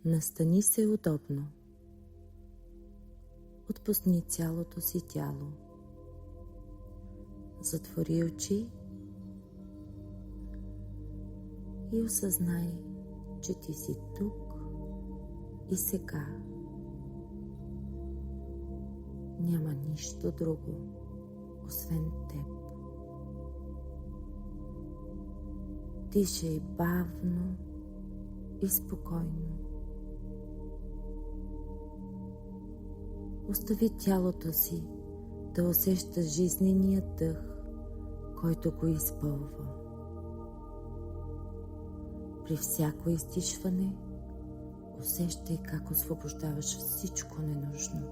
Настани се удобно. Отпусни цялото си тяло. Затвори очи и осъзнай, че ти си тук и сега. Няма нищо друго, освен теб. Дишай бавно и спокойно. Остави тялото си да усеща жизнения дъх, който го изпълва. При всяко издишване усещай как освобождаваш всичко ненужно.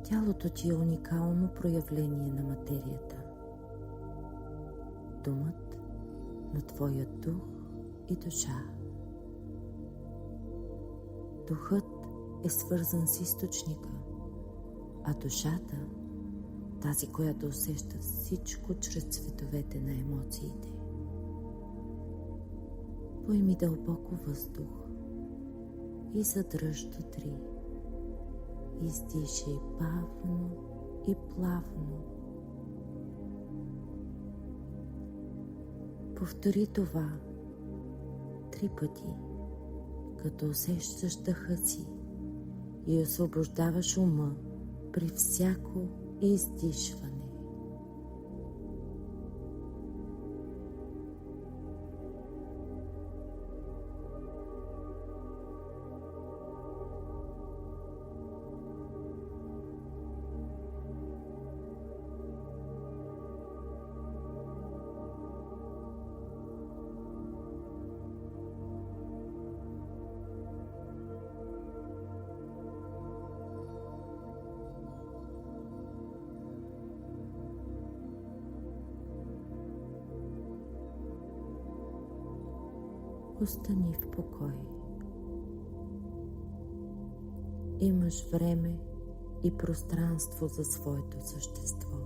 Тялото ти е уникално проявление на материята. Домът на твоя дух и душа. Духът е свързан с източника, а душата – тази, която усеща всичко чрез цветовете на емоциите. Поеми дълбоко въздух и задръж до 3. Издишай бавно и плавно. Повтори това 3 пъти, като усещаш дъха си и освобождаваш ума при всяко издишване. Остани в покой. Имаш време и пространство за своето същество.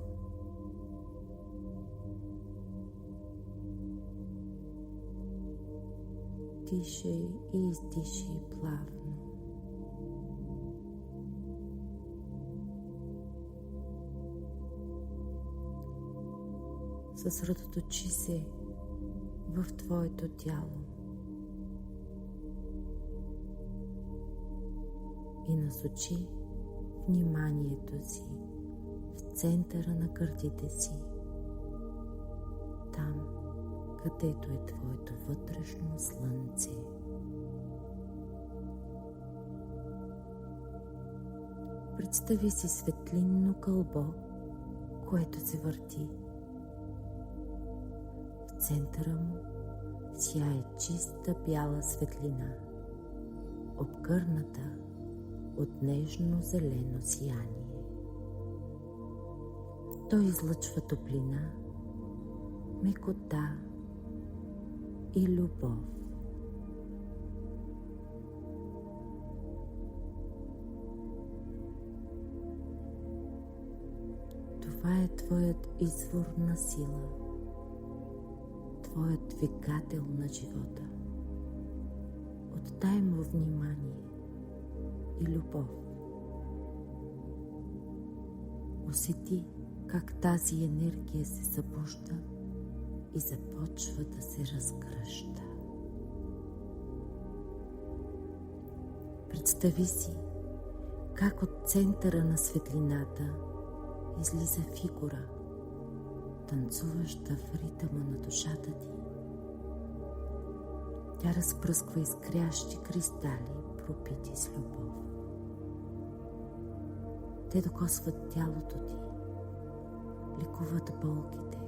Дишай и издишай плавно. Съсредоточи се в твоето тяло и насочи вниманието си в центъра на гърдите си, там, където е твоето вътрешно слънце. Представи си светлинно кълбо, което се върти. В центъра му сияе чиста бяла светлина, обгърната от нежно-зелено сияние. Той излъчва топлина, мекота и любов. Това е твоят извор на сила, твоят двигател на живота. Отдай му внимание и любов. Усети как тази енергия се събужда и започва да се разгръща. Представи си как от центъра на светлината излиза фигура, танцуваща в ритъма на душата ти. Тя разпръсква изгрящи кристали, пропити с любов. Те докосват тялото ти, лекуват болките,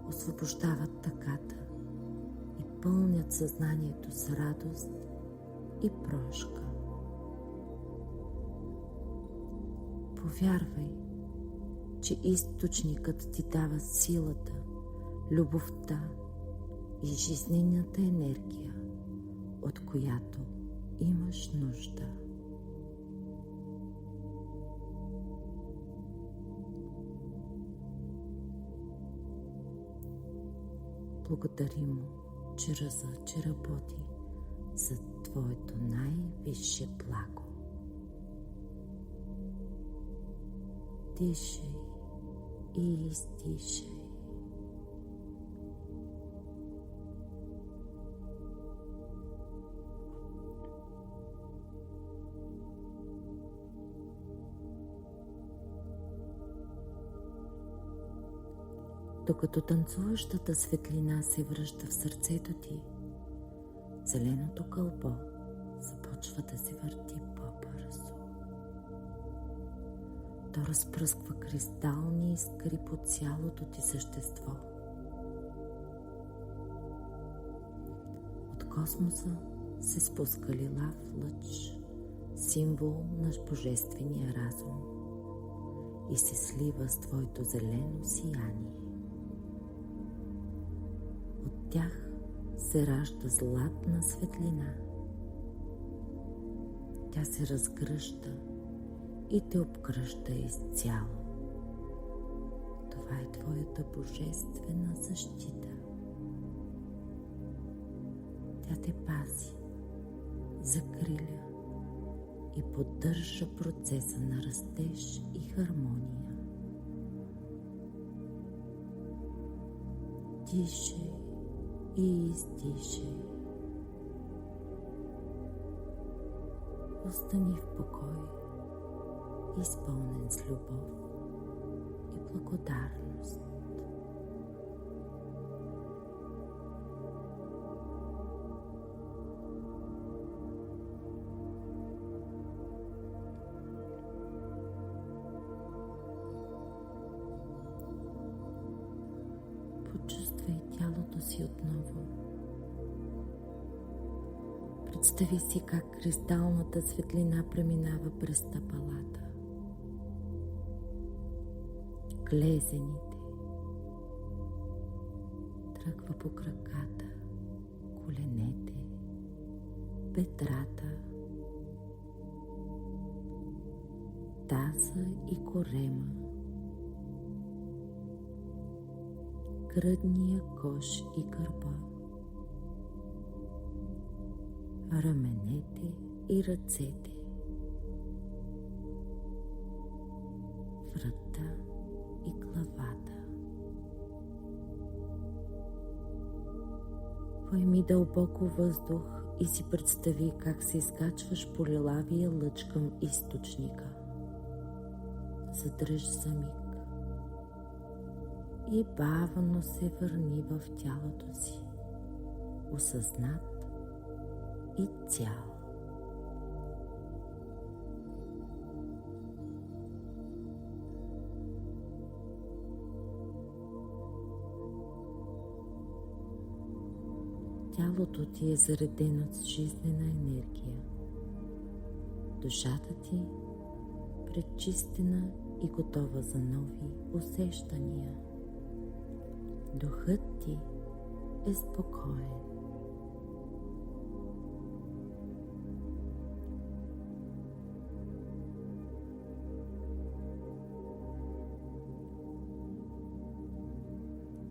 освобождават тъката и пълнят съзнанието с радост и прошка. Повярвай, че източникът ти дава силата, любовта и жизнената енергия, от която имаш нужда. Благодари му, че работи за твоето най-висше благо. Дишай и издишай. Докато танцуващата светлина се връща в сърцето ти, зеленото кълбо започва да се върти по-бързо. То разпръсква кристални искри по цялото ти същество. От космоса се спуска лилав лъч, символ на божествения разум, и се слива с твоето зелено сияние. От тях се ражда златна светлина. Тя се разгръща и те обгръща изцяло. Това е твоята божествена защита. Тя те пази, закриля и поддържа процеса на растеж и хармония. Дишай и издишай. Остани в покой, изпълнен с любов и благодарност. Почувствай тялото си отново. Представи си как кристалната светлина преминава през стъпалата, глезените, тръгва по краката, коленете, бедрата, таза и корема, гръдния кош и гърба, раменете и ръцете, врата и главата. Поеми дълбоко въздух и си представи как се изкачваш по лилавия лъч към източника. Задръж за миг и бавно се върни в тялото си, осъзнат и цял. Тялото ти е заредено с жизнена енергия. Душата ти пречистена и готова за нови усещания. Духът ти е спокоен.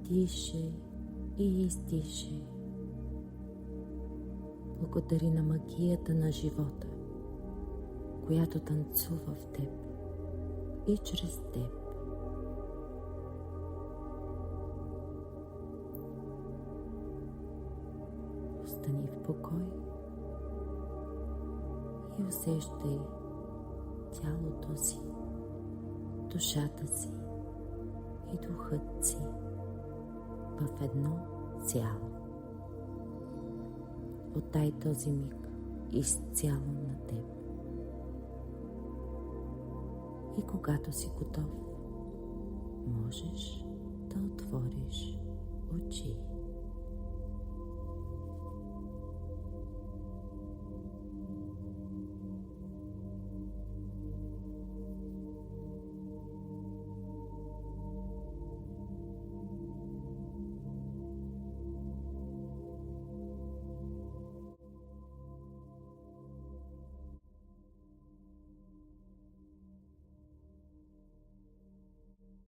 Дишай и издишай. Благодари на магията на живота, която танцува в теб и чрез теб. Остани в покой и усещай тялото си, душата си и духът си в едно цяло. Отдай този миг изцяло на теб. И когато си готов, можеш да отвориш очи.